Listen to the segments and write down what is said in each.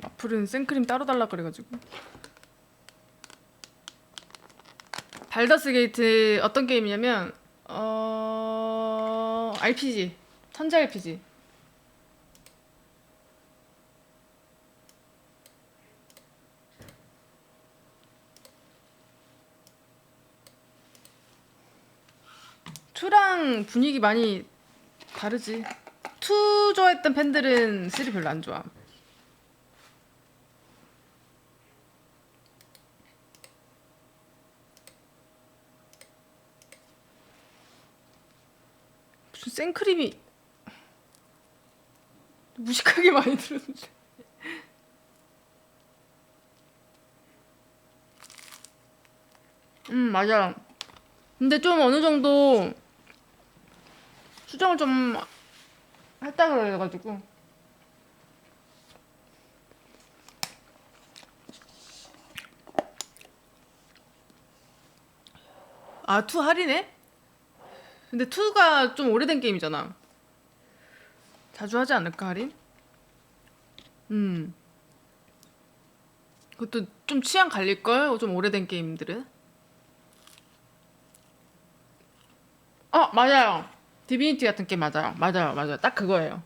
와플은 생크림 따로 달라 그래가지고. 발더스 게이트 어떤 게임이냐면 RPG 천재 RPG. 투랑 분위기 많이 다르지. 투 좋아했던 팬들은 쓰리 별로 안 좋아. 무슨 생크림이 무식하게 많이 들었는데. 맞아. 근데 좀 어느 정도 수정을 좀 했다 그래가지고. 아, 투 할인해? 근데 투가 좀 오래된 게임이잖아. 자주 하지 않을까, 할인? 그것도 좀 취향 갈릴걸? 좀 오래된 게임들은. 맞아요. 디비니티 같은 게임 맞아요. 맞아요. 딱 그거예요.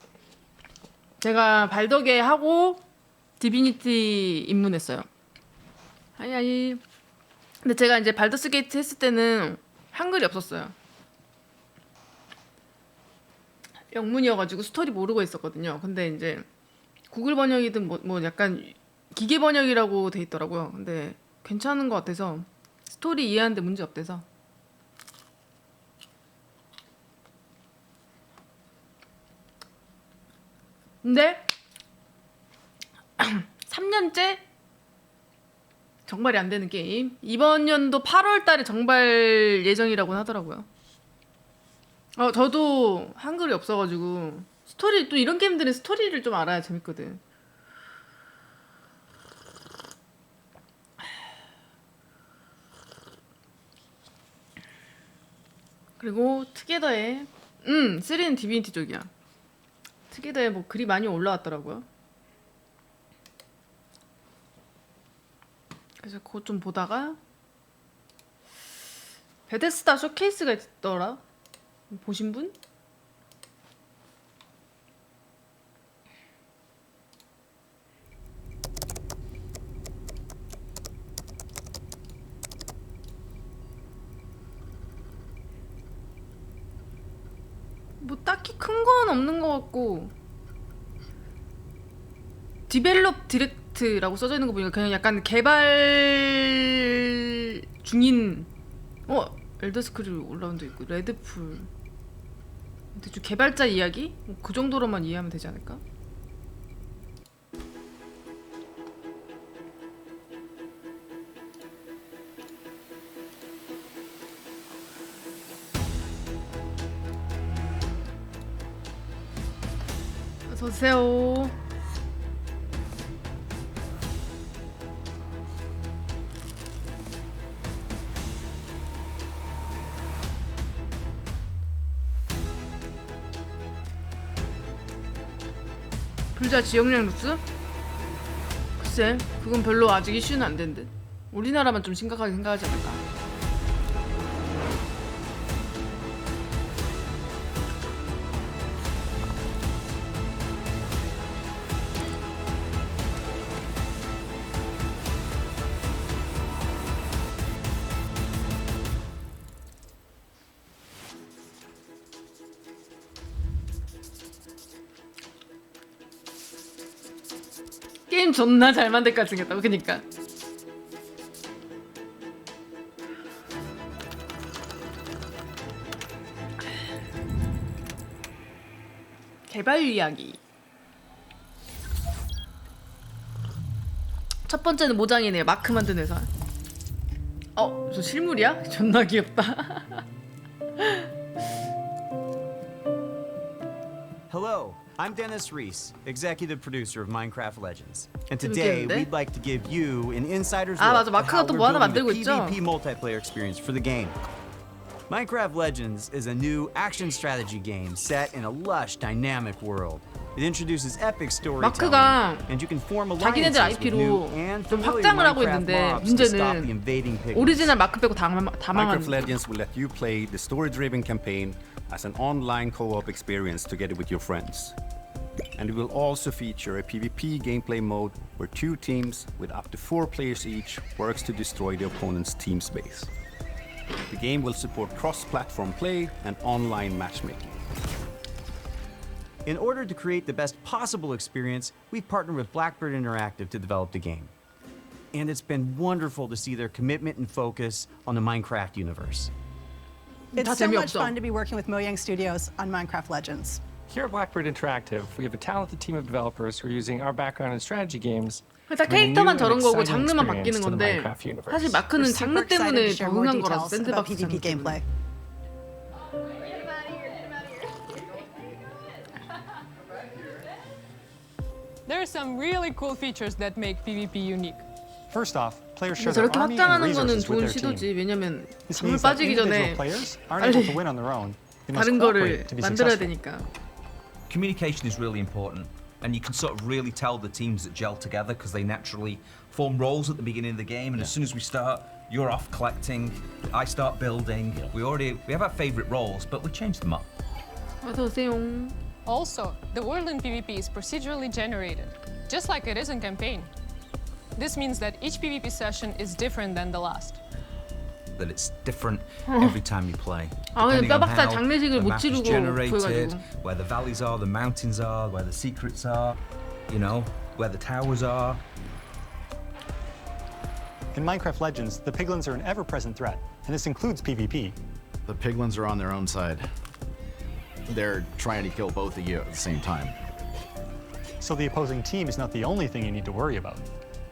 제가 발덕에 하고 디비니티 입문했어요. 아니. 근데 제가 이제 발더스 게이트 했을 때는 한글이 없었어요. 영문이어가지고 스토리 모르고 있었거든요. 근데 이제 구글 번역이든 뭐 약간 기계 번역이라고 돼 있더라고요. 근데 괜찮은 것 같아서 스토리 이해하는데 문제 없대서. 근데 3년째 정발이 안 되는 게임. 이번 연도 8월 달에 정발 예정이라고 하더라고요. 저도 한글이 없어가지고 스토리, 또 이런 게임들은 스토리를 좀 알아야 재밌거든. 그리고 투게더에 3는 디비니티 쪽이야. 투게더에 뭐 글이 많이 올라왔더라고요. 그래서 그거 좀 보다가 베데스다 쇼케이스가 있더라. 보신 분? 뭐 딱히 큰 건 없는 것 같고, 디벨롭 디렉트라고 써져 있는 거 보니까 그냥 약간 개발 중인. 엘더스크릴 올라온 적 있고, 레드풀. 근데 좀 개발자 이야기? 그 정도로만 이해하면 되지 않을까? 어서오세요. 불자 지역량 루스? 글쎄, 그건 별로 아직 이슈는 안 된 듯. 우리나라만 좀 심각하게 생각하지 않을까. 게임 존나 잘 만들까 생겼다고. 그니까 개발 이야기. 첫 번째는 모장이네요. 마크 만든 회사. 저 실물이야? 존나 귀엽다. Hello, I'm Dennis Reese, executive producer of Minecraft Legends. And today we'd like to give you an insider's look 맞아. at 마크가 how 또 we're 뭐 하나 building 만들고 the 있죠? PvP multiplayer experience for the game. Minecraft Legends is a new action strategy game set in a lush, dynamic world. It introduces epic 마크가 storytelling, and you can form 자기네들 alliances with new IP로 and 좀 familiar 확장을 하고 Minecraft 있는데 mobs to stop the 문제는 invading piglins. 오리지널 마크 빼고 다 Minecraft 망한. Legends will let you play the story-driven campaign as an online co-op experience together with your friends. And it will also feature a PvP gameplay mode where 2 teams with up to 4 players each works to destroy the opponent's team space. The game will support cross-platform play and online matchmaking. In order to create the best possible experience, we've partnered with Blackbird Interactive to develop the game. And it's been wonderful to see their commitment and focus on the Minecraft universe. It's 다 so much 재미없어. fun to be working with Mojang Studios on Minecraft Legends. Here at Blackbird Interactive, we have a talented team of developers who are using our background in strategy games. 다 캐릭터만 저런 거고 장르만 바뀌는 건데 사실 마크는 장르 때문에 적응한 거라서 샌드박스 장르 PvP gameplay. There are some really cool features that make PvP unique. First off, players share 근데 their 저렇게 army and 확장하는 거는 resources 좋은 with their team. 시도지. 왜냐면 This 장르 means that 빠지기 individual 전에 players aren't able to win on their own. They must 다른 거를 cooperate to be 만들어야 successful. 되니까. Communication is really important, and you can sort of really tell the teams that gel together because they naturally form roles at the beginning of the game, and as soon as we start, you're off collecting, I start building. We have our favorite roles, but we change them up. 어서 오세요. Also, the world in PvP is procedurally generated, just like it is in campaign. This means that each PvP session is different than the last. That it's different every time you play. 아, 근데 Depending on 뼈박살 how 장례식을 the 못 map is 치르고 generated, 보여가지고. where the valleys are, the mountains are, where the secrets are, you know, where the towers are. In Minecraft Legends, the piglins are an ever-present threat, and this includes PvP. The piglins are on their own side. They're trying to kill both of you at the same time. So the opposing team is not the only thing you need to worry about.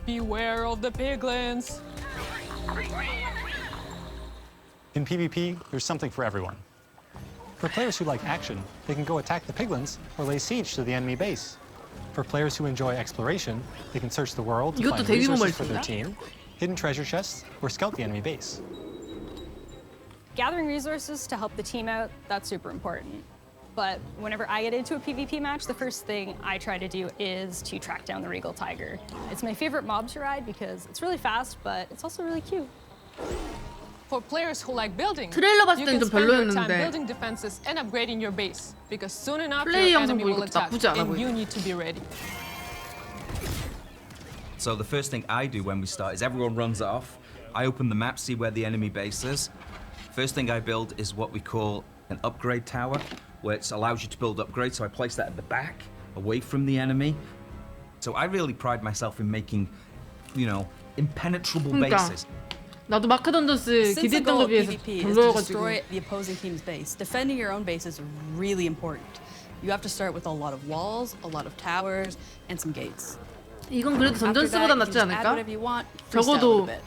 Beware of the piglins. In PvP, there's something for everyone. For players who like action, they can go attack the piglins or lay siege to the enemy base. For players who enjoy exploration, they can search the world to 이것도 find 되게 resources for 멀티다. their team, hidden treasure chests, or scout the enemy base. Gathering resources to help the team out, that's super important. But whenever I get into a PvP match, the first thing I try to do is to track down the Regal Tiger. It's my favorite mob to ride because it's really fast, but it's also really cute. For players who like building, 트레일러 봤을 you 땐 can 좀 spend your time 별로였는데 building defenses and upgrading your base because soon enough 플레이 your 영상 enemy will 보니까 attack 나쁘지 않아 and 보여. you need to be ready. So the first thing I do when we start is everyone runs off. I open the map, see where the enemy base is. First thing I build is what we call an upgrade tower, where it allows you to build upgrades. So I place that at the back, away from the enemy. So I really pride myself in making, you know, impenetrable 그러니까. bases. 나도 마크 던저스 Since the 기대했던 goal 거 of 비해서 PvP is to 별로여가지고. destroy the opposing team's base, defending your own base is really important. You have to start with a lot of walls, a lot of towers, and some gates. 이건 그래도 After that, 던전스보다 you can 낫지 just add 않을까? whatever you want, freestyle 적어도 a bit.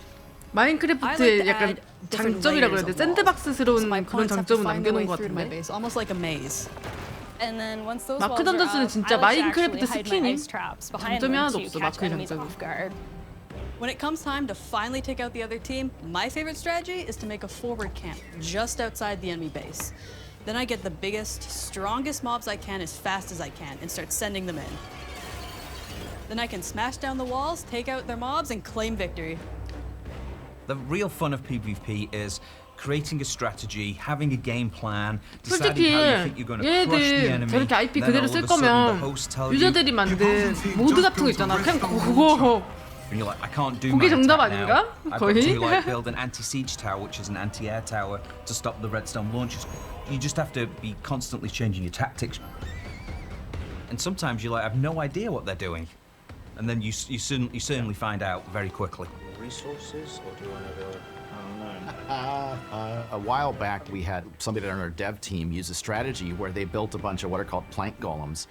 마인크래프트의 약간 장점이라 그래야 돼. 샌드박스스러운 my 그런 opponents have 장점은 to find their 남겨놓은 way 것 through to my 같은데. base, almost like a maze. And then once those 마크 walls are 던전스는 up, 진짜 I like to 마인크래프트 actually hide my 스킨이 ice traps behind 장점이 them 하나도 to 없어, catch 마크의 enemies 장점이. off guard. When it comes time to finally take out the other team, my favorite strategy is to make a forward camp just outside the enemy base. Then I get the biggest, strongest mobs I can as fast as I can and start sending them in. Then I can smash down the walls, take out their mobs, and claim victory. The real fun of PvP is creating a strategy, having a game plan, deciding 솔직히 how you think you're going to crush the 얘네들 enemy. 저렇게 IP then 그대로 all 쓸 of a sudden the 거면 hosts tell you, 유저들이 만든 모드 같은 거 있잖아. 그냥 그거 and you're like, I can't do 그게 my 정답 attack 아닌가? now. I've got 거의? to like build an anti-siege tower, which is an anti-air tower, to stop the redstone launchers. You just have to be constantly changing your tactics. And sometimes you like have no idea what they're doing, and then you certainly find out very quickly. Resources, or do you want to go? A while back, we had somebody on our dev team use a strategy where they built a bunch of what are called plank golems,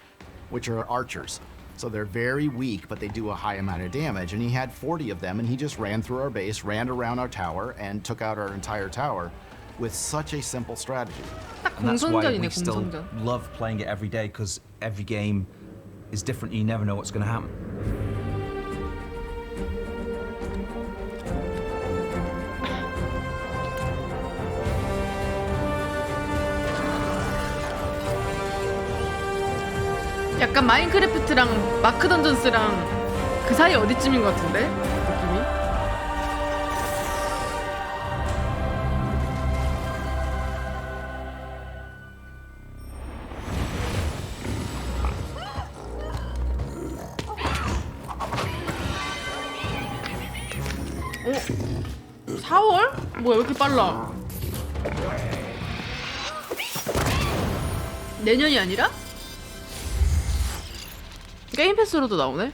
which are archers. So they're very weak, but they do a high amount of damage. And he had 40 of them, and he just ran through our base, ran around our tower, and took out our entire tower with such a simple strategy. 딱 And that's why 공성전이네, we still 공성전. love playing it every day, because every game is different. You never know what's going to happen. 약간 마인크래프트랑 마크 던전스랑 그 사이 어디쯤인 것 같은데? 느낌이? 어? 4월? 뭐야 왜 이렇게 빨라? 내년이 아니라? 게임 패스로도 나오네?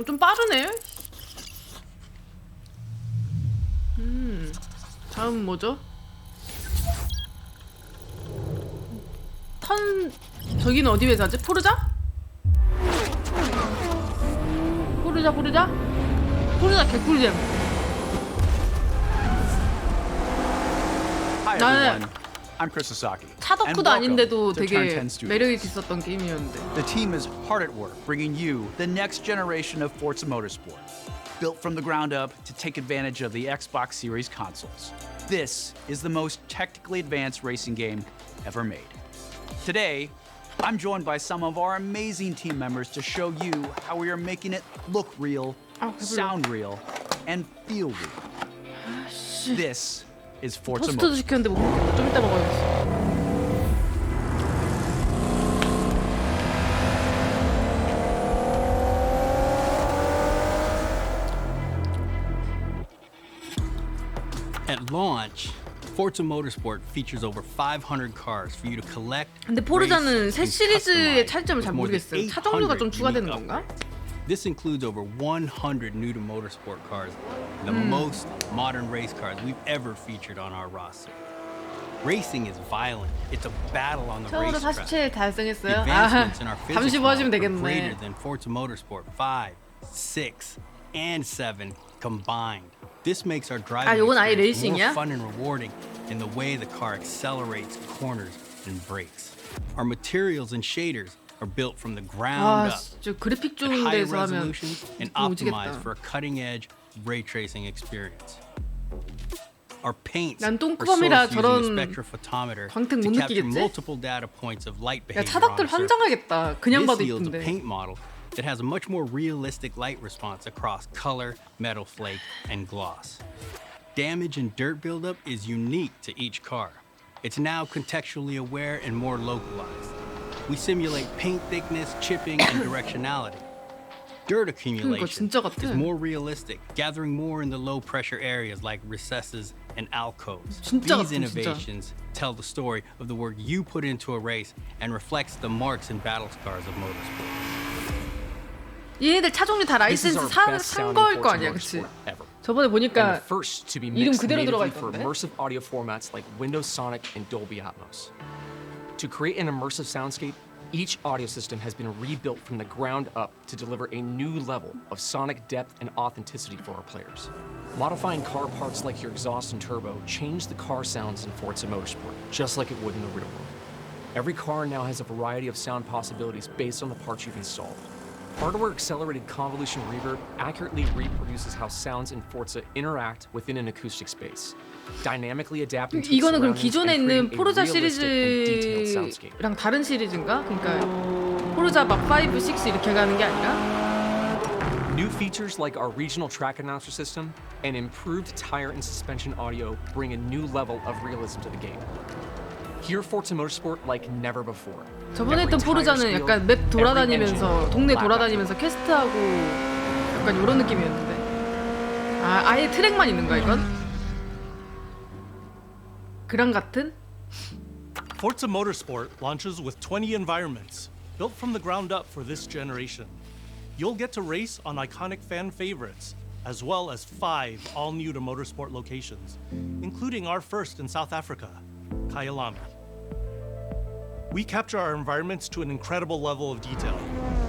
좀 빠르네? 다음 뭐죠? 저기는 어디 회사지? 포르자? 포르자 개꿀잼. Hi everyone, I'm Chris Sasaki. 차덕후도 아닌데도 되게 매력이 있었던 게임이었는데. The team is hard at work bringing you the next generation of Forza Motorsport, built from the ground up to take advantage of the Xbox Series consoles. This is the most technically advanced racing game ever made. Today, I'm joined by some of our amazing team members to show you how we are making it look real, sound real, and feel real. This is Forza 토스트도 Motorsport. 시켰는데 못 먹겠다. 좀 이따 먹어야겠어. At launch, Forza Motorsport features over 500 cars for you to collect. 근데 포르자는 새 시리즈의 차이점을 잘 모르겠어요. 차 종류가 좀 추가되는 건가? This includes over 100 new to motorsport cars, the most modern race cars we've ever featured on our roster. Racing is violent. It's a battle on the 처음으로 racetrack. 47 달성했어요. The 아, advancements in our physics 잠시 뭐 하시면 model are greater 되겠네. than Forza Motorsport 5, 6, and 7 combined. This makes our driving 요건 아예 experience more 레이싱이야? fun and rewarding in the way the car accelerates, corners, and brakes. Our materials and shaders are built from the ground up 저 그래픽 at 좋은 high 데서 하면 resolution and 좀 optimized 오지겠다. for a cutting-edge ray tracing experience. Our paints 난 are sourced 똥구멍이라 using a 저런 spectrophotometer 광택 to 못 capture 느끼겠지? multiple data points of light 야 behavior 차덕들 on a surface. 환장하겠다. 그냥 봐도 This yields a 이쁜데. paint model that has a much more realistic light response across color, metal flake, and gloss. Damage and dirt buildup is unique to each car. It's now contextually aware and more localized. We simulate paint thickness, chipping, and directionality. Dirt accumulation 진짜 같아. is more realistic, gathering more in the low-pressure areas like recesses and alcoves. 진짜 These 같아, innovations tell the story of the work you put into a race and reflects the marks and battle scars of motorsport. 얘네들 차 종류 다 라이센스 산 거일 거 아니야, 그치? 저번에 보니까 이름 그대로 들어가 for 있던데. immersive audio formats like Windows Sonic and Dolby Atmos. To create an immersive soundscape, each audio system has been rebuilt from the ground up to deliver a new level of sonic depth and authenticity for our players. Modifying car parts like your exhaust and turbo change the car sounds in Forza Motorsport, just like it would in the real world. Every car now has a variety of sound possibilities based on the parts you've installed. Hardware-accelerated convolution reverb accurately reproduces how sounds in Forza interact within an acoustic space, dynamically adapting to its 이거는 그럼 surroundings 기존에 and 있는 creating a 포르자 realistic and detailed soundscape. 시리즈랑 다른 시리즈인가? 그러니까 포르자 막 5, 6 이렇게 가는 게 아니라 New features like our regional track announcer system and improved tire and suspension audio bring a new level of realism to the game. Hear Forza Motorsport like never before. 저번에 Every 했던 tire 포르자는 squeal, 약간 맵 돌아다니면서 every engine, 동네 lap 돌아다니면서 퀘스트하고 약간 이런 느낌이었는데 아예 트랙만 있는 거야 이건? 그랑 같은? Forza Motorsport launches with 20 environments, built from the ground up for this generation. You'll get to race on iconic fan favorites, as well as 5 all-new to motorsport locations, including our first in South Africa, Kyalami. We capture our environments to an incredible level of detail.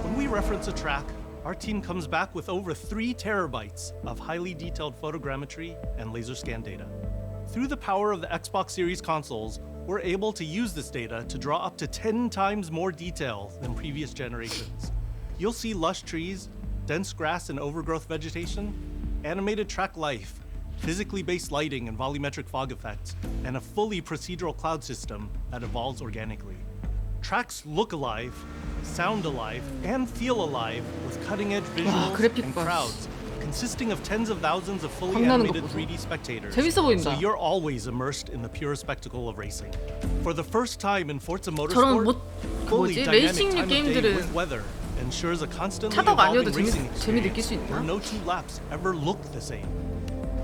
When we reference a track, our team comes back with over 3 terabytes of highly detailed photogrammetry and laser scan data. Through the power of the Xbox Series consoles, we're able to use this data to draw up to 10 times more detail than previous generations. You'll see lush trees, dense grass and overgrowth vegetation, animated track life, physically based lighting and volumetric fog effects, and a fully procedural cloud system that evolves organically. Tracks look alive, sound alive, and feel alive with cutting-edge visuals 그래픽 and 봐. crowds consisting of tens of thousands of fully 광나는 거 animated 보소. 3D spectators. 재밌어 보인다. So you're always immersed in the pure spectacle of racing. For the first time in Forza 저런 Motorsport, fully 뭐지? dynamic 레이싱류 time of day 게임들은 with weather ensures a constantly 차도가 아니어도 evolving racing 재미 느낄 experience 수 있나? where no two laps ever look the same.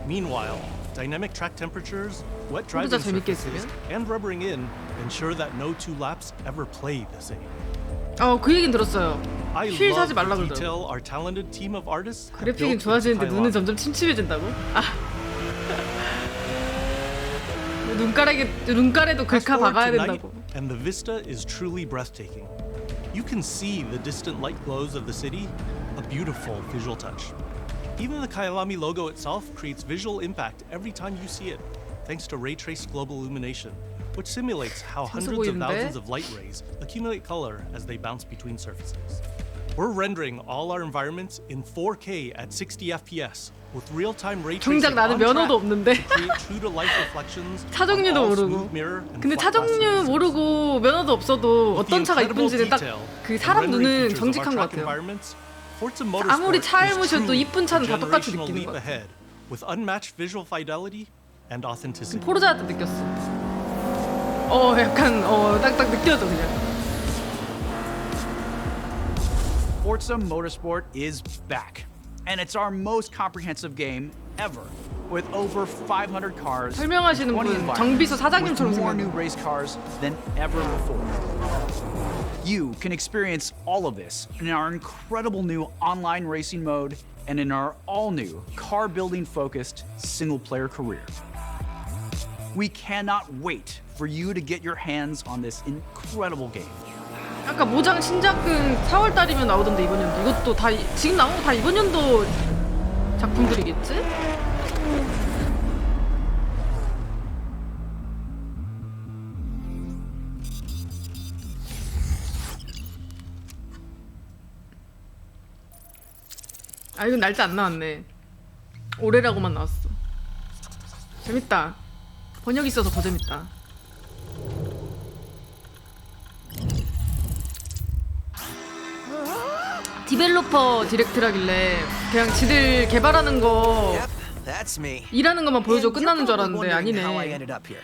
Meanwhile, dynamic track temperatures, wet driving 혼자 재밌게 surfaces, 했으면? and rubbering in ensure that no two laps ever play the same. 그 얘긴 들었어요. I 휠 love 사지 말라 the 그러더라고. detail our talented team of artists have 그래픽은 built into 좋아지는데 눈은 Thailand. 점점 침침해진다고? 눈가래도 Fast 글카 forward 박아야 to night, 된다고. and the vista is truly breathtaking. You can see the distant light glows of the city, a beautiful visual touch. Even the Kyalami logo itself creates visual impact every time you see it, thanks to ray-traced global illumination, which simulates how 재밌어 hundreds of 보이는데? thousands of light rays accumulate color as they bounce between surfaces. We're rendering all our environments in 4K at 60 FPS with real-time ray tracing 정작 나는 on track 면허도 없는데. to create true-to-life reflections 차 on 종류도 all 모르고. smooth mirror and 근데 flat 차 glass 종류 모르고 면허도 없어도 With the 어떤 차가 incredible 이쁜지는 딱 detail 그 and 사람 rendering 눈은 features of our 정직한 것 track 같아요. environments, Forza 아무리 Motorsport 차 is 닮으셔도 truly 이쁜 차는 다 a 똑같이 generational 느끼는 leap 것 같아요. ahead with unmatched visual fidelity and authenticity. 포르자 때 느꼈어. 약간 딱딱 느껴져 그냥. Forza Motorsport is back, and it's our most comprehensive game ever, with over 500 cars, 설명하시는 20 분 정비소 environments, 사장님처럼 with more 생겼네. new race cars than ever before. You can experience all of this in our incredible new online racing mode and in our all-new car-building-focused single-player career. We cannot wait for you to get your hands on this incredible game. 아까 모장 신작은 4월 달이면 나오던데 이번 연도. 이것도 다 지금 나온 거 다 이번 연도 작품들이겠지? 이건 날짜 안 나왔네. 올해라고만 나왔어. 재밌다. 번역 있어서 더 재밌다. 디벨로퍼 디렉트라길래 그냥 지들 개발하는 거 That's me. 일하는 것만 보여줘 And you're 끝나는 줄 probably 알았는데 wondering how I 아니네. ended up here.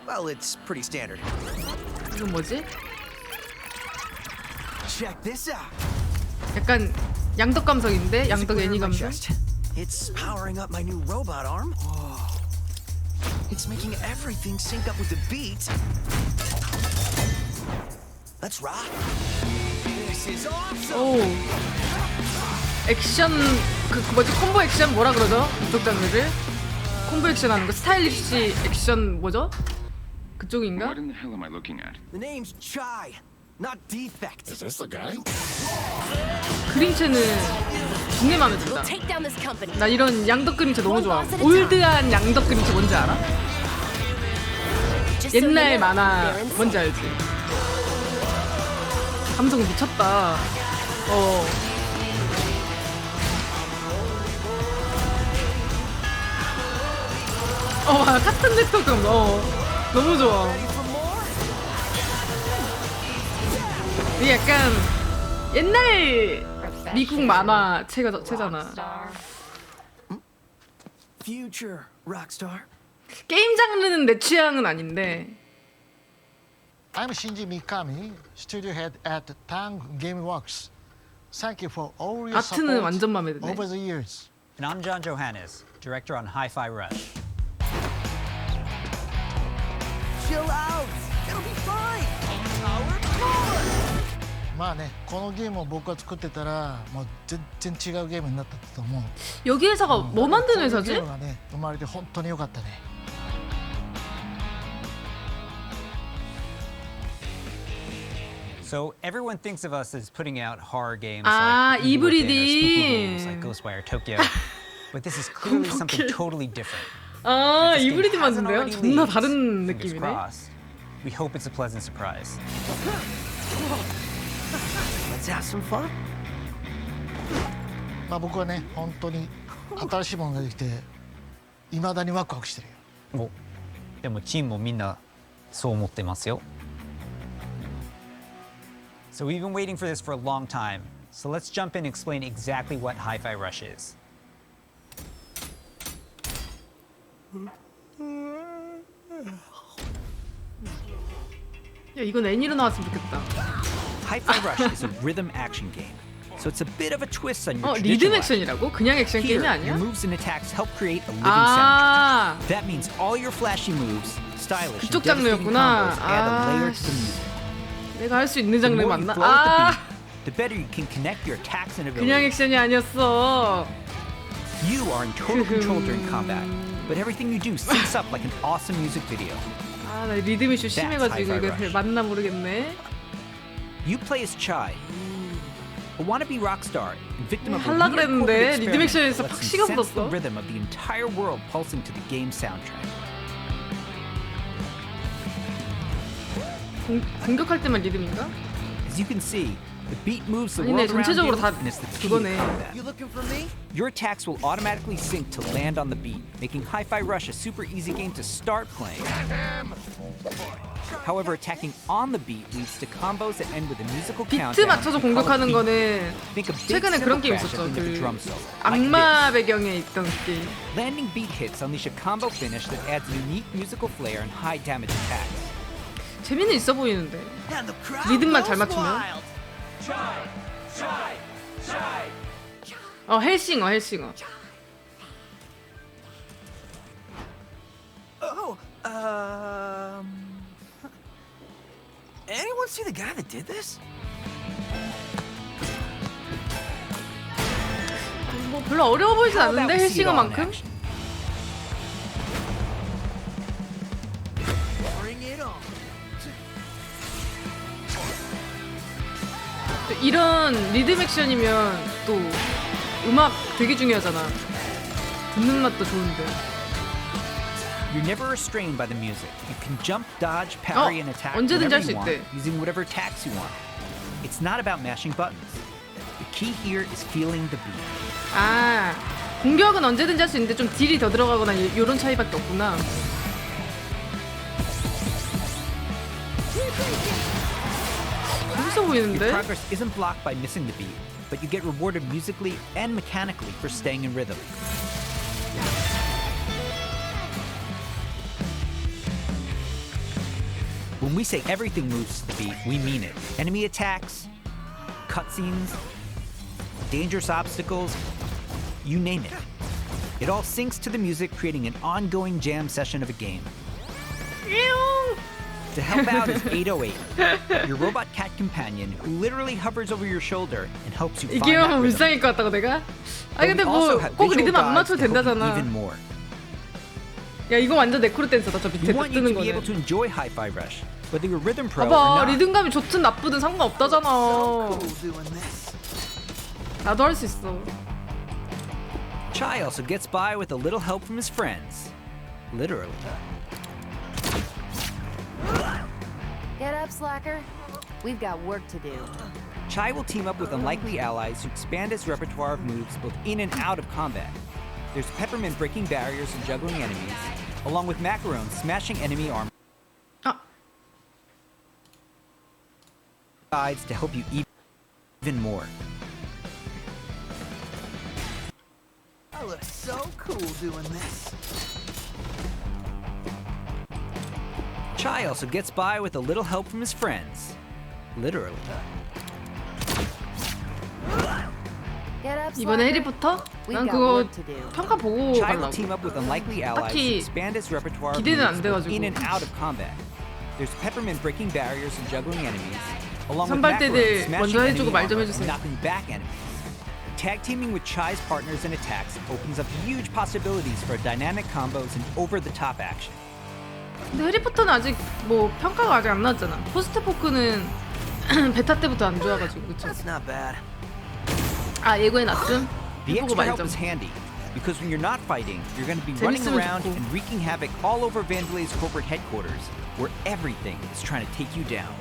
Well, it's pretty standard. 이건 뭐지? Check this out. 약간 양덕 감성인데? 양덕 애니 감성? It's powering up my new robot arm. It's making everything sync up with the beat. Let's rock. This is awesome. 오. 액션 그 뭐지 콤보 액션 뭐라 그러죠? 이쪽 장르를 콤보 액션 하는 거 스타일리시 액션 뭐죠? 그쪽인가? What in the hell am I looking at? The name's Chai, not Defect. Is this the guy? 그림체는 중에 마음에 든다. 나 이런 양덕 그림체 너무 좋아. 올드한 양덕 그림체 뭔지 알아? 옛날 만화 뭔지 알지? 감성 미쳤다. 카툰 넥터감 너무 좋아. 이게 약간 옛날 미국 만화 체잖아. Future rockstar. 게임 장르는 내 취향은 아닌데. I'm Shinji Mikami, studio head at Tang Gameworks. Thank you for all your 아트는 support 완전 마음에 드네. over the years. And I'm John Johannes, director on Hi-Fi Rush. Chill out. It'll be fine. Our car. まあね、このゲームを僕が作ってたらもう全然違うゲームになったと思う。 여기 회사가 뭐 만드는 회사지? このゲームがね、生まれて本当に良かったね。 So everyone thinks of us as putting out horror games 아, like Evil Within or spooky 이브리딩. games like Ghostwire Tokyo. But this is clearly something totally different. 아, If this game 이브리딩 hasn't 맞는데요? already 존나 leaked, 다른 fingers 느낌이네. crossed. We hope it's a pleasant surprise. Let's have some fun. まあ僕はね、本当に新しいものができて未だにワクワクしてるよ。でもチームもみんなそう思ってますよ。So we've been waiting for this for a long time. So let's jump in and explain exactly what Hi-Fi Rush is. 야, 이건 애니로 나왔으면 좋겠다. Hi-Fi Rush is a rhythm action game. So it's a bit of a twist on your 리듬 traditional 액션이라고? 그냥 액션 Here, 게임이 아니야? your moves and attacks help create a living 아. soundtrack. That means all your flashy moves, stylish and 그쪽 devastating 장르였구나. combos add a layer 아, to the music. 내가 할 수 있는 The 장르 more you 맞나? flow with the 아, beat, the better you can connect your attacks and 그냥 abilities. 액션이 아니었어. You are in total control during combat, but everything you do syncs up like an awesome music video. 아, 나 리듬 이슈 심해가지고 Hi-Fi 이거 Rush. 맞나 모르겠네. You play as Chai, a wannabe rock star and victim of a 하려고 weird 그랬는데 corporate 리듬 experiment 액션에서 that 팍 lets you sense the 식어버렸어. rhythm of the entire world pulsing to the game soundtrack. 공격할 때만 리듬인가? As you can see, the beat moves the 아니네, world around you, 전체적으로 다 and it's the key to 그거네. combat. You looking for me? Your attacks will automatically sync to land on the beat, making Hi-Fi Rush a super easy game to start playing. However, attacking on the beat leads to combos that end with a musical 비트 countdown. 맞춰서 we call 공격하는 it 거는 beat. Think of big 최근에 cymbal 그런 게임 crash at 있었죠. the end of a 그 drum solo. 악마 배경에 있던 게임. Landing beat hits unleash a combo finish that adds unique musical flair and high damage attacks. 재미는 있어 보이는데. And the crowd 리듬만 잘 goes 맞추면. wild. 헬싱어. Oh, anyone see the guy that did this? 뭐 별로 어려워 보이진 How about 않는데 we see it all in 헬싱어만큼? action? Bring it on. 이런 리듬 액션이면 또 음악 되게 중요하잖아. 듣는 맛도 좋은데. You're never restrained by the music. You can jump, dodge, parry, and attack 언제든지 whenever 할 수 you want, 있대. using whatever attacks you want. It's not about mashing buttons. The key here is feeling the beat. 아, 공격은 언제든지 할 수 있는데 좀 딜이 더 들어가거나 이런 차이밖에 없구나. 재밌어 Your 보이는데? progress isn't blocked by missing the beat, but you get rewarded musically and mechanically for staying in rhythm. When we say everything moves to the beat, we mean it. Enemy attacks, cutscenes, dangerous obstacles, you name it. It all syncs to the music, creating an ongoing jam session of a game. To help out is 808, your robot cat companion who literally hovers over your shoulder and helps you find 이게 that 하면 rhythm. 불쌍할 것 같다고 내가? But 아니 we 근데 also 뭐 have 꼭 visual 리듬 안 guides 맞춰도 to help you 된다잖아. even more. 야 이거 완전 네크로 댄서다. 저 밑에 We want you 뜨는 to be able 거는. to enjoy Hi-Fi Rush, whether you're rhythm pro or 봐봐 not. 리듬감이 좋든 나쁘든 상관없다잖아. 나도 할 수 있어. Chai also gets by with a little help from his friends. Literally. Get up, slacker. We've got work to do. Chai will team up with unlikely allies to expand his repertoire of moves both in and out of combat. There's Peppermint breaking barriers and juggling enemies, along with Macaron smashing enemy armor. Guides to help you even more. I look so cool doing this. Chai also gets by with a little help from his friends. Literally. Get up, 이번에 slacker. 해리포터? We've 난 got 그거 work to do. 평가 보고 Chai will 가려고. team up with unlikely allies to 딱히 expand his repertoire of 기대는 안 moves both 돼가지고. in and out of combat. There's Peppermint breaking barriers and juggling enemies, along with 선발대들 Macaron smashing 먼저 enemy 해주고 말 좀 armor and 해주세요. knocking back enemies. Tag teaming with Chai's partners and attacks opens up huge possibilities for dynamic combos and over-the-top action. 근데 해리포터는 아직 뭐 평가가 아직 안 나왔잖아. 포스트 포크는 베타 때부터 안 좋아가지고 그쵸? That's not bad. 아 예고해놨음? The 보고 extra help 말좀. is handy, because when you're not fighting, you're going to be running 재밌으면 around 좋고. and wreaking havoc all over Vandelay's corporate headquarters, where everything is trying to take you down.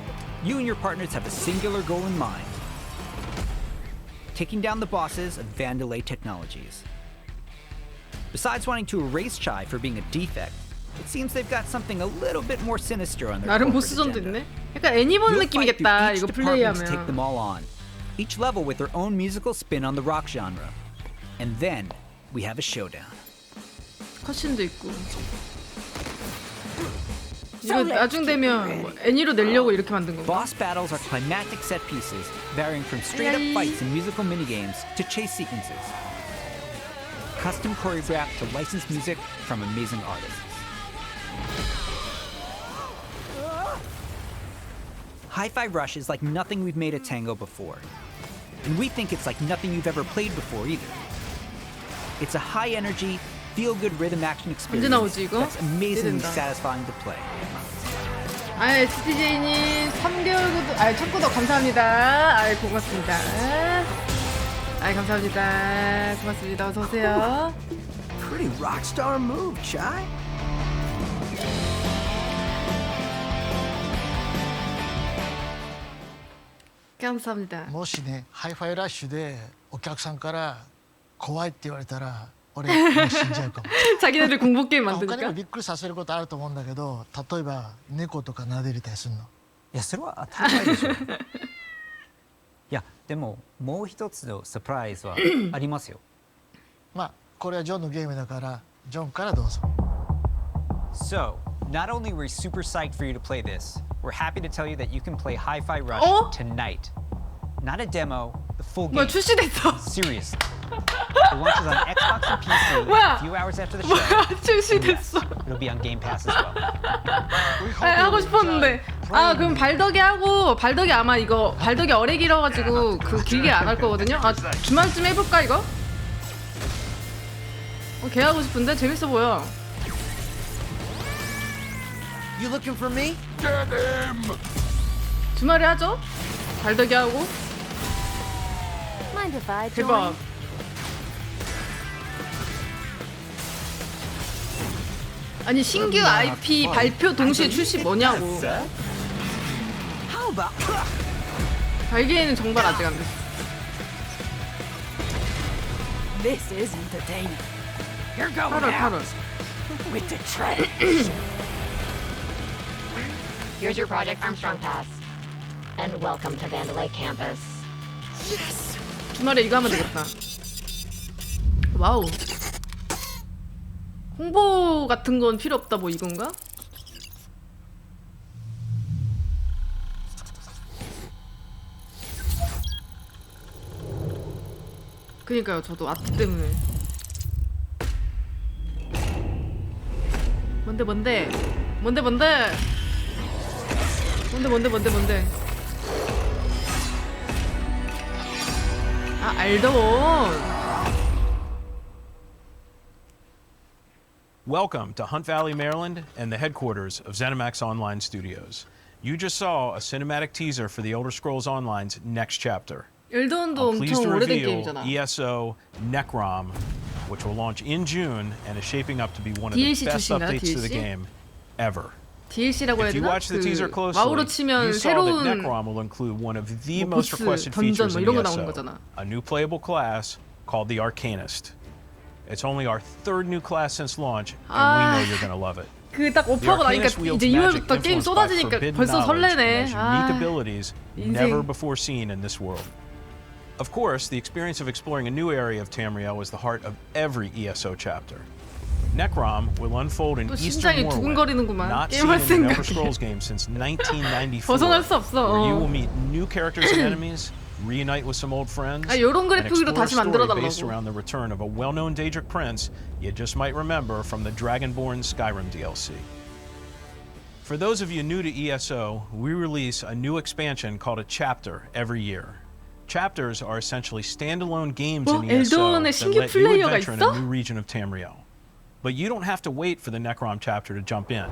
You and your partners have a singular goal in mind: taking down the bosses of Vandelay Technologies. Besides wanting to erase Chai for being a defect, it seems they've got something a little bit more sinister on their 나름 corporate 보스전도 agenda. 있네. 약간 애니본 You'll fight through 느낌이겠다. each 이거 department to take 플레이하면. them all on. Each level with their own musical spin on the rock genre. And then we have a showdown. 컷신도 있고. 이거 나중 되면 뭐 애니로 내려고 이렇게 만든 건가? Boss battles are climactic set pieces, varying from straight-up fights and musical minigames to chase sequences. Custom choreographed to licensed music from amazing artists. Hi-Fi Rush is like nothing we've made at Tango before. And we think it's like nothing you've ever played before either. It's a high-energy, feel-good rhythm action experience 나오지, 이거? that's amazingly 기대된다. satisfying to play. SDJ님 3개월 구독, 첫 구독 감사합니다. 고맙습니다. 감사합니다. 고맙습니다. 어서 오세요. Pretty rock star move, Chai. 감사합니다. もしねハイファイラッシュでお客さんから怖いって言われたら俺もう死んじゃうかも。 자기네들 공포 게임 他に 만드니까. もびっくりさせることあると思うんだけど、例えば猫とか撫でれたりするの。いやそれは当たり前でしょ。いやでももう一つのサプライズはありますよ。まあこれはジョンのゲームだからジョンからどうぞ。 So, not only were we super psyched for you to play this, we're happy to tell you that you can play Hi-Fi Rush 어? tonight. Not a demo, the full game. 뭐야 출시됐어. Seriously. It launches on Xbox and PC 뭐야? a few hours after the show. 뭐야 And yes, 출시됐어. it'll be on Game Pass as well. 하고 싶었는데. 그럼 발덕이 하고 발덕이 아마 이거 발덕이 오래 길어가지고 그 길게 안 할 거거든요. 주말쯤 해볼까 이거? 걔 하고 싶은데 재밌어 보여. You looking for me? 주말에 하죠? 발덕이 하고. Mind if I 대박. join? 아니 신규 IP 발표 동시에 출시 뭐냐고. How about 발기에는 정말 아직 안 됐어. This is entertaining. You're going 8월 out 8월. with the trash. Here's your Project Armstrong pass. And welcome to Vandalay campus. Yes. 주말에 이거 하면 되겠다. 와우. 홍보 같은 건 필요 없다 뭐 이건가? 그니까요 저도 아트 때문에. 뭔데 알던. Welcome to Hunt Valley, Maryland, and the headquarters of ZeniMax Online Studios. You just saw a cinematic teaser for the Elder Scrolls Online's next chapter. 엘던도 I'm pleased 엄청 to 오래된 reveal 게임이잖아. ESO Necrom, which will launch in June and is shaping up to be one of the DLC best 출시인가? updates to the DLC? game ever. DLC라고 해야 If you 되나? watch the teaser closely, 와우로 치면 you saw that 새로운 Necrom will include one of the 뭐 most 보스, requested 던전 features 뭐 in 이런 거 나오는 ESO, 거잖아. a new playable class called the Arcanist. It's only our third new class since launch, and we know you're going to love it. 그 딱 오프하고 나니까 이제 2월부터 게임 쏟아지니까 벌써 설레네. Unique abilities never 인생. before seen in this world. Of course, the experience of exploring a new area of Tamriel is the heart of every ESO chapter. Necrom will unfold in 또 Eastern 심장이 Morrowind, 두근거리는구만. not seen 게임할 in an Elder 생각에. Scrolls game since 1994, 벗어날 수 없어. where you will meet new characters and enemies, reunite with some old friends, 요런 and 그래픽으로 explore a 다시 story 만들어달라고. based around the return of a well-known Daedric prince you just might remember from the Dragonborn Skyrim DLC. For those of you new to ESO, we release a new expansion called a chapter every year. Chapters are essentially standalone games in ESO 엘던에 that 신규 let you 플레이어가 adventure in 있어? a new region of Tamriel. But you don't have to wait for the Necrom chapter to jump in.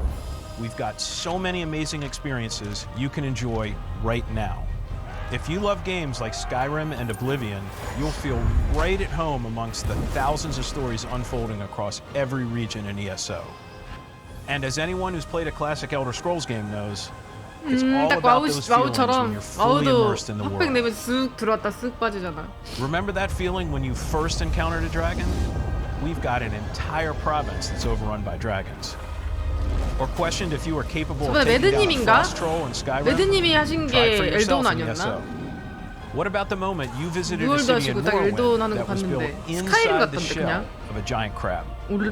We've got so many amazing experiences you can enjoy right now. If you love games like Skyrim and Oblivion, you'll feel right at home amongst the thousands of stories unfolding across every region in ESO. And as anyone who's played a classic Elder Scrolls game knows, it's all 딱 about those feelings when 와우처럼 you're fully 와우도 immersed in the 흑백 world. 내면 쓱 들어왔다 쓱 빠지잖아. Remember that feeling when you first encountered a dragon? We've got an entire province that's overrun by dragons. Or questioned if you were capable of 저번에 taking down a 매드님인가? frost troll in Skyrim? 매드님이 하신 Try it 게 for yourself 엘도운 in 아니었나? ESO. What about the moment you visited a 뉴월드 city in 하시고 딱 Morrowind 엘도운 하는 거 that was built 봤는데 스카이림 inside the 같던데 shell 그냥 of a giant crab?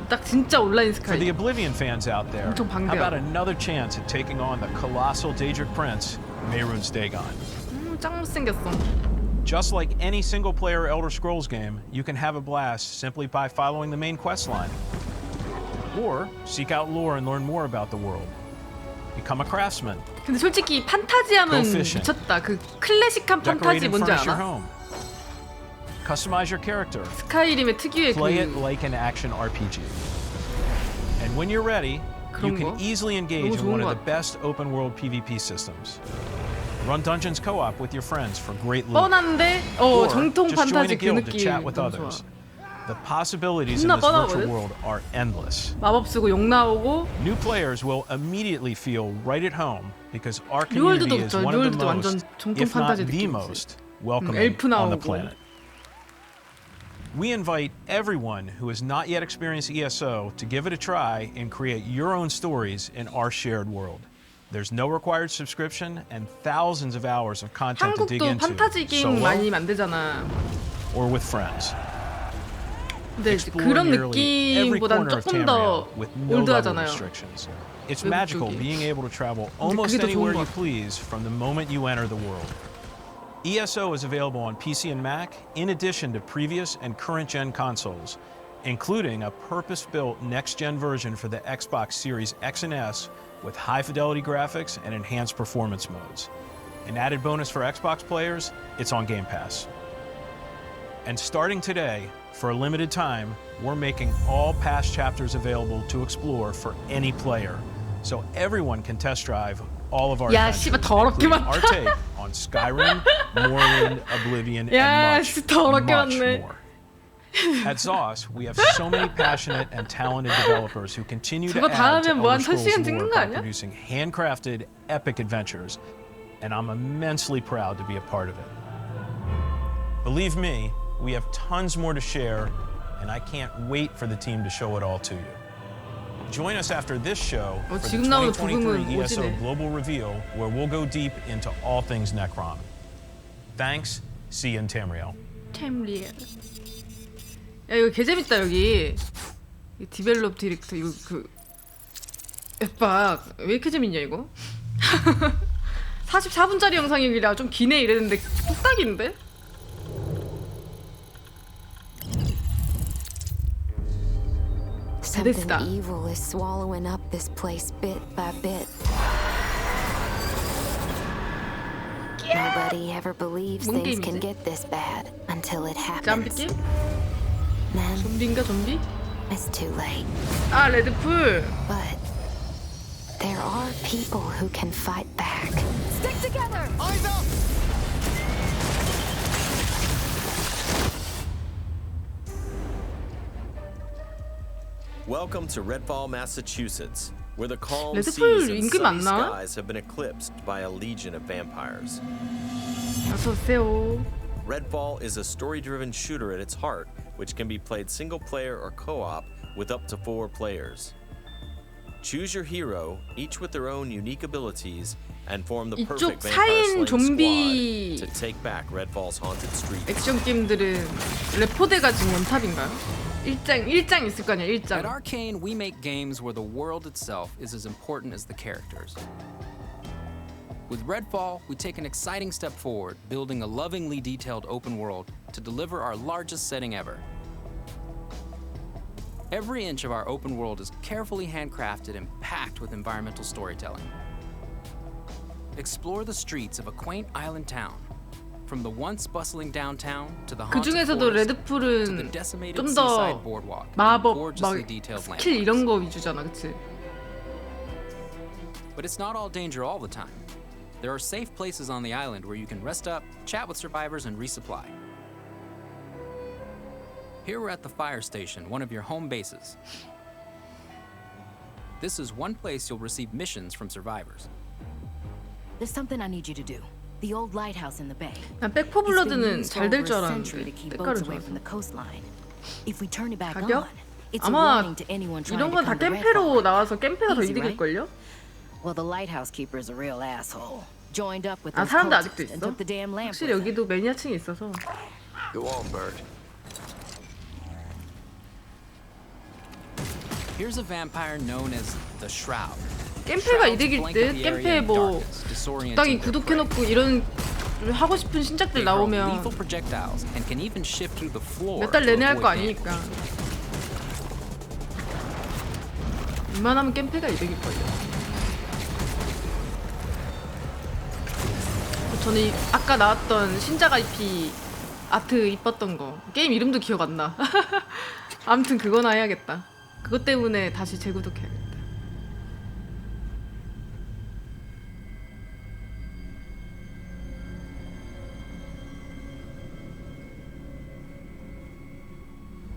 딱 진짜 온라인 For the 스카이림. Oblivion fans out there, 엄청 how about 방대하고. another chance at taking on the colossal Daedric Prince, Mehrunes Dagon? 짱 못생겼어. Just like any single-player Elder Scrolls game, you can have a blast simply by following the main quest line. Or seek out lore and learn more about the world. Become a craftsman. 근데 솔직히 판타지하면 Go fishing. 미쳤다. 그 클래식한 Decorate 판타지 and 뭔지 furnish your 알아? home. Customize your character. 스카이림의 특유의 Play it 그 like an action RPG. And when you're ready, you 그런 can 거? easily engage 너무 in one 좋은 of 것 the best open-world PvP systems. Run dungeons co-op with your friends for great loot. 뻔한데 Or 정통 just join 판타지 a 그 guild to 느낌 chat with 너무 others. 좋아. The possibilities in 존나 this virtual 뻔하거든? world are endless. 마법 쓰고 욕 나오고 New players will immediately feel right at home because our 뉴월드도 community is 그렇죠. one of the 뉴월드도 완전 most, 정통 if not 판타지 the 느낌이지. most, welcoming 엘프 on the 나오고. planet. We invite everyone who has not yet experienced ESO to give it a try and create your own stories in our shared world. There's no required subscription and thousands of hours of content to dig 한국도 into, 판타지 게임 solo 많이 만들잖아. or with friends. 근데 Explore 그런 nearly every 느낌보단 corner of 조금 더 Tamriel with no level 올드하잖아요. restrictions. It's 외국 magical 쪽이. being able to travel 근데 almost 그게 더 anywhere 좋은 you 것 같아. please from the moment you enter the world. ESO is available on PC and Mac in addition to previous and current gen consoles, including a purpose-built next-gen version for the Xbox Series X and S with high-fidelity graphics and enhanced performance modes. An added bonus for Xbox players, it's on Game Pass. And starting today, for a limited time, we're making all past chapters available to explore for any player, so everyone can test drive all of our 야, adventures, 씨발 더럽게 including our 많다. take on Skyrim, Morrowind, Oblivion, 야, and 진짜 더럽게 much 많네. more. At ZOS, we have so many passionate and talented developers who continue to 저거 add to 다 하면 뭐 Elder 한 Scrolls 1시간 찍는 lore 거 by 아니야? producing handcrafted, epic adventures, and I'm immensely proud to be a part of it. Believe me, we have tons more to share, and I can't wait for the team to show it all to you. Join us after this show for the 지금 나오는 2023 부금은 ESO 오지네. Global Reveal, where we'll go deep into all things Necrom. Thanks. See you in Tamriel. 템리엘. 야 이거 개 재밌다 여기. 이 디벨롭 디렉터 이거 그 앱박 왜 이렇게 재밌냐 이거? 44분짜리 영상이라 좀 기네 이랬는데 뚝딱인데? 베데스다. Something evil is swallowing up this place bit by bit. Nobody ever believes 뭔 things can 게임이지? get this bad until it 잠비 happens. 게임? Then 좀비인가 좀비? it's too late. 아 레드풀. But there are people who can fight back. Stick together! Eyes up! Welcome to Redfall, Massachusetts, where the calm 레드풀 seas and 임금 sunny 맞나? skies have been eclipsed by a legion of vampires. 어서 오세요. Redfall is a story-driven shooter at its heart, which can be played single-player or co-op with up to 4 players. Choose your hero, each with their own unique abilities, and form the 이쪽 perfect vampire 4인 slaying 좀비 squad to take back Redfall's haunted streets. 액션 게임들은 레포대가 지금 원탑인가요? 1장 있을 거 아니야 1장. At Arcane, we make games where the world itself is as important as the characters. With Redfall, we take an exciting step forward, building a lovingly detailed open world to deliver our largest setting ever. Every inch of our open world is carefully handcrafted and packed with environmental storytelling. Explore the streets of a quaint island town, from the once bustling downtown to the 그 haunted 중에서도 forest to the 레드풀은 decimated 좀 seaside 더 boardwalk and 마법 막 gorgeously detailed 스킬 landmarks. 이런 거 위주잖아, 그치? But it's not all danger all the time. There are safe places on the island where you can rest up, chat with survivors, and resupply. Here we're at the fire station, one of your home bases. This is one place you'll receive missions from survivors. There's something I need you to do. The old lighthouse in the bay. 난 백포블러드는 잘 될 줄 알았는데 to keep 색깔을 boats away 좋아서. from the coastline. If we turn it back 가격? on, It's a 아마 warning to anyone trying 이런 to 건 다 come to 겜패로 Redfall. 나와서 겜패가 더 Easy, right? 이득일걸요? Well, the lighthouse keeper is a real asshole. Joined up with 아 those 사람도 cultists 아직도 and 있어? took the damn lamp 확실히 with them. 여기도 매니아층이 있어서. Go on, Bert. Here's a vampire known as the Shroud. 겜패가 Shrouds 이득일 blanket 듯. the area 겜패 in 뭐 darkness, disorienting 적당히 their 구독해놓고 이런 하고 싶은 신작들 They hurl 나오면 lethal projectiles and can even shift through the floor. 몇 달 to 내내 할 거 avoid 아니니까. 웬만하면 겜패가 이득일걸요. 저는 아까 나왔던 신작 IP 아트 이뻤던 거 게임 이름도 기억 안 나. 아무튼 그거나 해야겠다. 그것 때문에 다시 재구독해야겠다.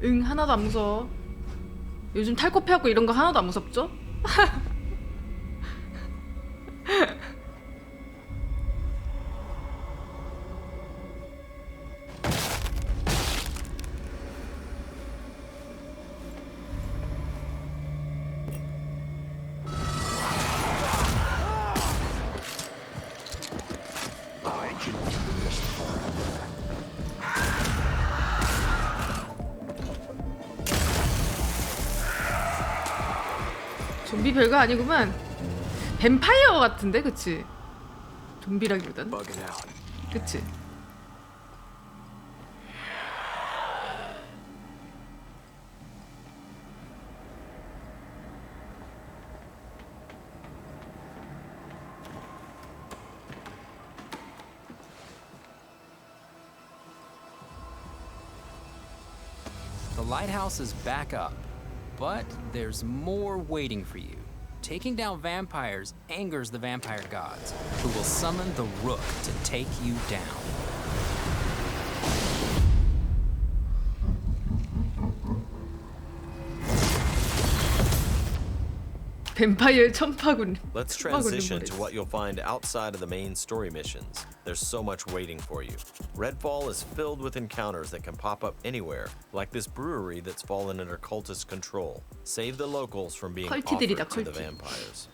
응, 하나도 안 무서워. 요즘 탈코피하고 이런 거 하나도 안 무섭죠? 좀비 별거 아니구만. 뱀파이어 같은데, 그치? 좀비라기보단. 그치? The lighthouse is back up, but there's more waiting for you. Taking down vampires angers the vampire gods, who will summon the Rook to take you down. 뱀파이어의 천파군. Let's transition to what you'll find outside of the main story missions. There's so much waiting for you. Redfall is filled with encounters that can pop up anywhere, like this brewery that's fallen under cultist control. Save the locals from being offered to the vampires.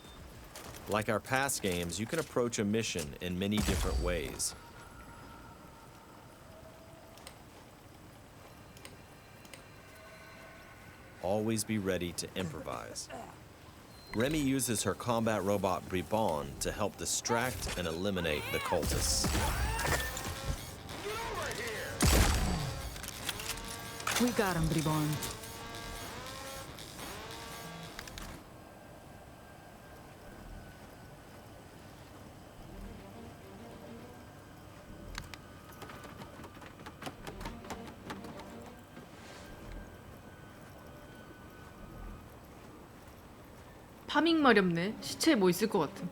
Like our past games, you can approach a mission in many different ways. Always be ready to improvise. Remy uses her combat robot Bribon to help distract and eliminate the cultists. We got him, Bribon. 파밍 마렵네. 시체에 뭐 있을 것 같은.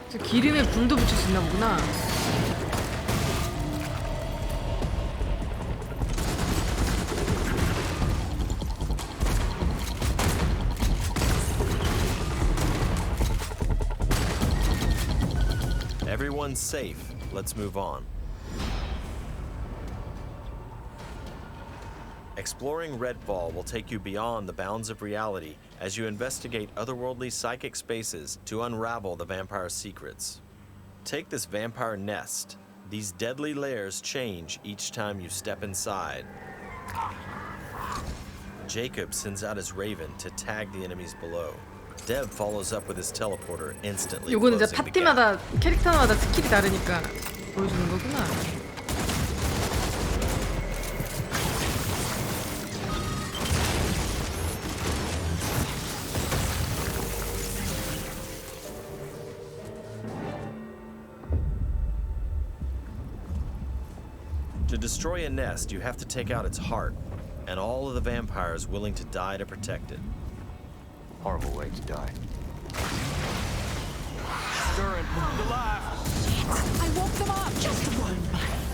저 기름에 불도 붙일 수 있나 보구나. Everyone's safe. Let's move on. Exploring Redfall will take you beyond the bounds of reality as you investigate otherworldly psychic spaces to unravel the vampire's secrets. Take this vampire nest. These deadly layers change each time you step inside. Jacob sends out his raven to tag the enemies below. Dev follows up with his teleporter, instantly 요거는 이제 closing the gap. 파티마다 캐릭터마다 스킬이 다르니까 보여주는 거구나. To destroy a nest, you have to take out its heart, and all of the vampires willing to die to protect it. Horrible way to die. Stirring, the life. I woke them up. Just one bite.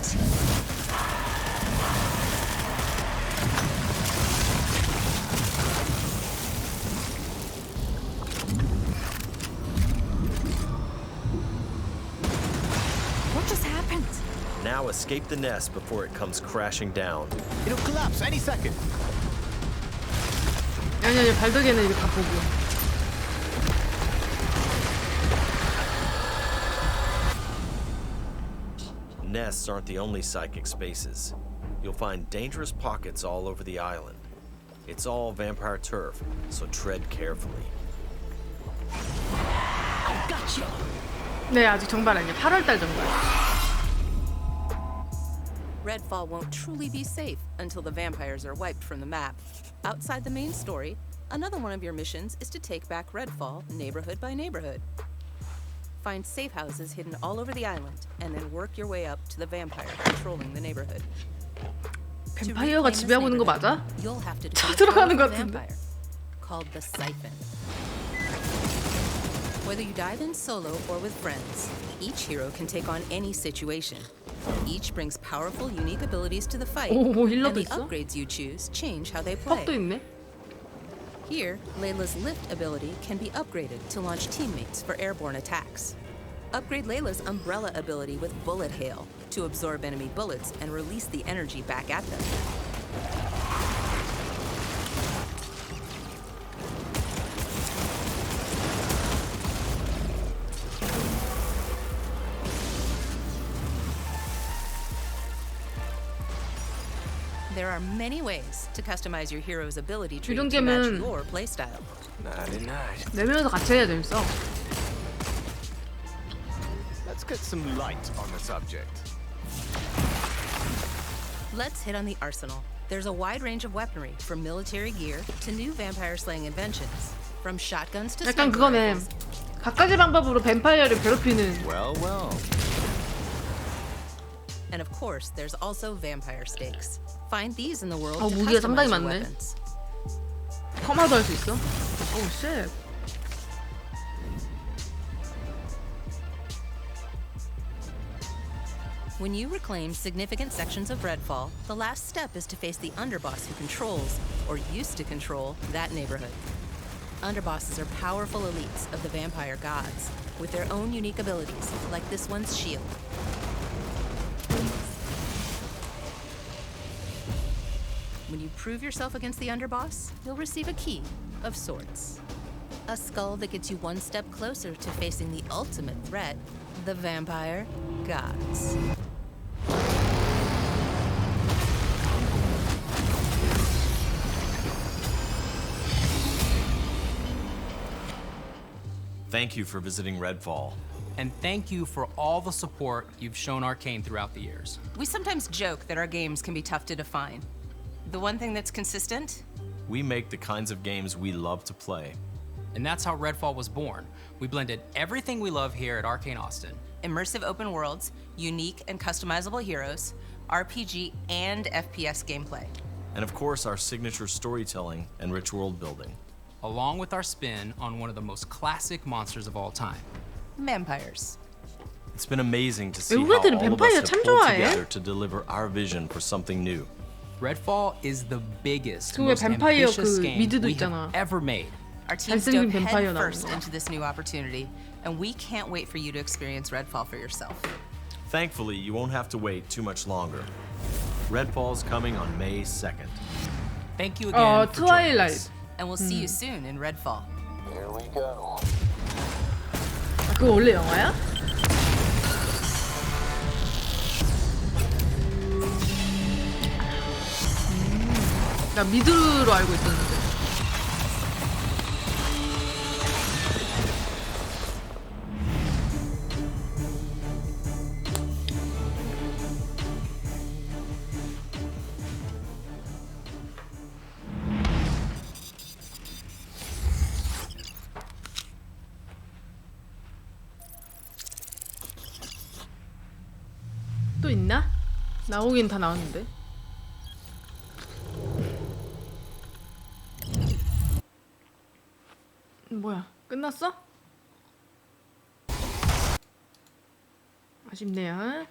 friends. Now escape the nest before it comes crashing down. It'll collapse any second. 아니 발덕에는 이거 다 보고. Nests aren't the only psychic spaces. You'll find dangerous pockets all over the island. It's all vampire turf, so tread carefully. I got you. 네, 아직 정발 아니야. 8월달 정발. Redfall won't truly be safe until the vampires are wiped from the map. Outside the main story, another one of your missions is to take back Redfall neighborhood by neighborhood. Find safe houses hidden all over the island, and then work your way up to the vampire controlling the neighborhood. 뱀파이어가 지배하고 있는 거 맞아? You'll have to 쳐들어가는 것 defeat a 같은데. vampire called the Siphon. Whether you dive in solo or with friends, each hero can take on any situation. Each brings powerful, unique abilities to the fight, 오, and 힐러도 the 있어? upgrades you choose change how they play. 턱도 있네. Here, Layla's lift ability can be upgraded to launch teammates for airborne attacks. Upgrade Layla's umbrella ability with bullet hail to absorb enemy bullets and release the energy back at them. There are many ways to customize your hero's ability tree to match 유령잼은 your playstyle. 네 명이서 같이 해야 재밌어. Let's get some light on the subject. Let's hit on the arsenal. There's a wide range of weaponry, from military gear to new vampire slaying inventions. From shotguns to 약간 sniper 그거네. rifles. 각가지 방법으로 뱀파이어를 괴롭히는. Well, well. And of course, there's also vampire stakes. Find these in the world 아, to 무기가 상당히 customize your 많네. weapons. 커마도 할 수 있어? 오, 쉣. When you reclaim significant sections of Redfall, the last step is to face the underboss who controls, or used to control, that neighborhood. Underbosses are powerful elites of the vampire gods, with their own unique abilities, like this one's shield. When you prove yourself against the underboss, you'll receive a key of sorts. A skull that gets you one step closer to facing the ultimate threat, the vampire gods. Thank you for visiting Redfall. And thank you for all the support you've shown Arcane throughout the years. We sometimes joke that our games can be tough to define. The one thing that's consistent? We make the kinds of games we love to play. And that's how Redfall was born. We blended everything we love here at Arcane Austin. Immersive open worlds, unique and customizable heroes, RPG and FPS gameplay. And of course, our signature storytelling and rich world building. Along with our spin on one of the most classic monsters of all time. Vampires. It's been amazing to see how all of us have pulled together to deliver our vision for something new. Redfall is the biggest, 그 most 뱀파이어 ambitious 그 game 미드도 we have 있잖아. ever made. Our teams 잘생긴 dove head 뱀파이어 나오는 first 거. into this new opportunity, and we can't wait for you to experience Redfall for yourself. Thankfully, you won't have to wait too much longer. Redfall's coming on May 2nd. Thank you again for joining 트와일라이트. us. And we'll see you soon in Redfall. Here we go. 아, 그거 원래 영화야? 나 미드로 알고 있었는데. 또 있나? 나오긴 다 나왔는데. 뭐야? 끝났어? 아쉽네요.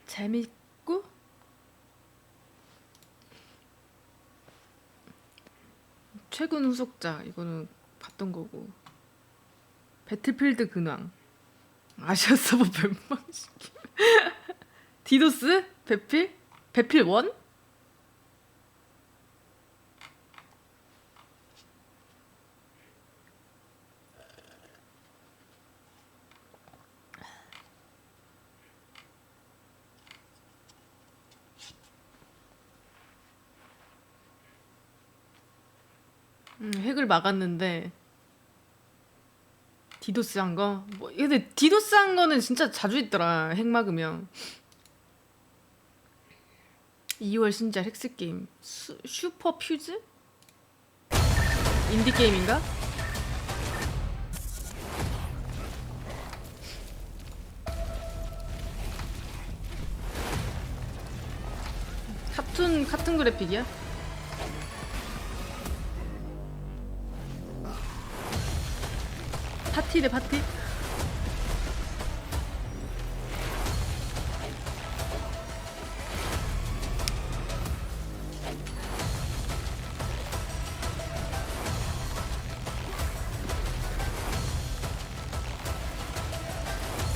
재밌고 최근 후속작 이거는 봤던 거고. 배틀필드 근황 아시아 서버 멸망시키. 디도스? 배필? 배필 1? 핵을 막았는데 디도스 한 거? 뭐 근데 디도스 한 거는 진짜 자주 있더라. 핵 막으면. 2월 신작 핵스 게임 슈퍼 퓨즈? 인디 게임인가? 카툰 그래픽이야? 파티래 파티?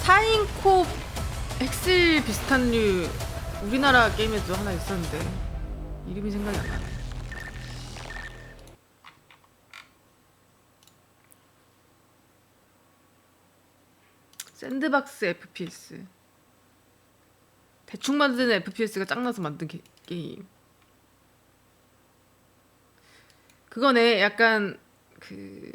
사인코 엑슬 비슷한 류 우리나라 게임에도 하나 있었는데 이름이 생각이 안 나네. 샌드박스 FPS. 대충 만드는 FPS가 짱나서 만든 게임. 그거네. 약간 그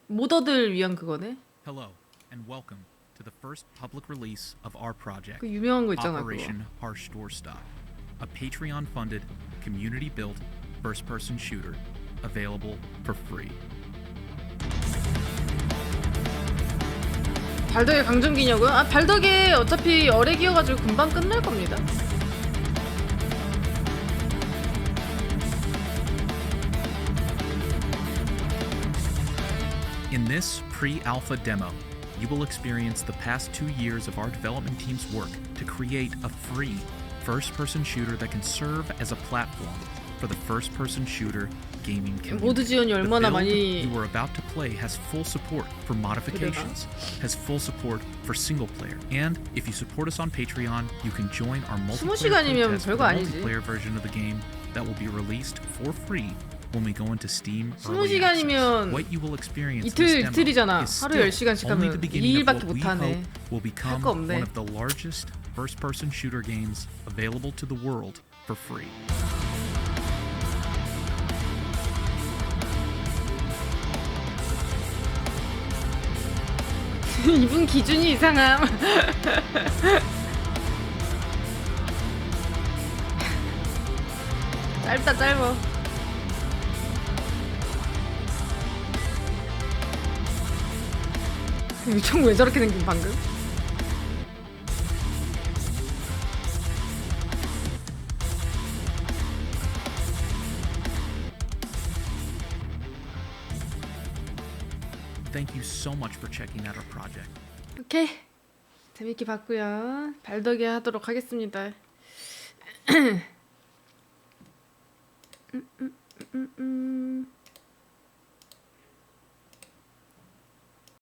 모더들 위한 그거네. Hello and welcome to the first public release of our project. 그 유명한 거 있잖아, Operation 그거. Harsh Doorstop, a Patreon-funded, community-built first-person shooter available for free. 발덕에 강점기냐고요? 아 발덕에 어차피 어뢰 기어가지고 금방 끝날 겁니다. In this pre-alpha demo, you will experience the past 2 years of our development team's work to create a free first-person shooter that can serve as a platform for the first-person shooter gaming community. 모드 지원이 The 얼마나 build 많이 you are about to play has full support for modifications, has full support for single player, and if you support us on Patreon, you can join our multiplayer 20시간이면 contest for the 별거 아니지. multiplayer version of the game that will be released for free when we go into Steam early 20시간이면 access. What you will experience in this demo 이틀이잖아. is 하루 still 10시간씩 only 하면 the beginning of 2일밖에 what we 못 하네. hope will become 거 없네. one of the largest first-person shooter games available to the world for free. 이분 기준이 이상함. 짧다 짧어. 총 왜 저렇게 생긴 방금? Thank you so much for checking out our project. 오케이 재밌게 봤고요. 발덕이 하도록 하겠습니다.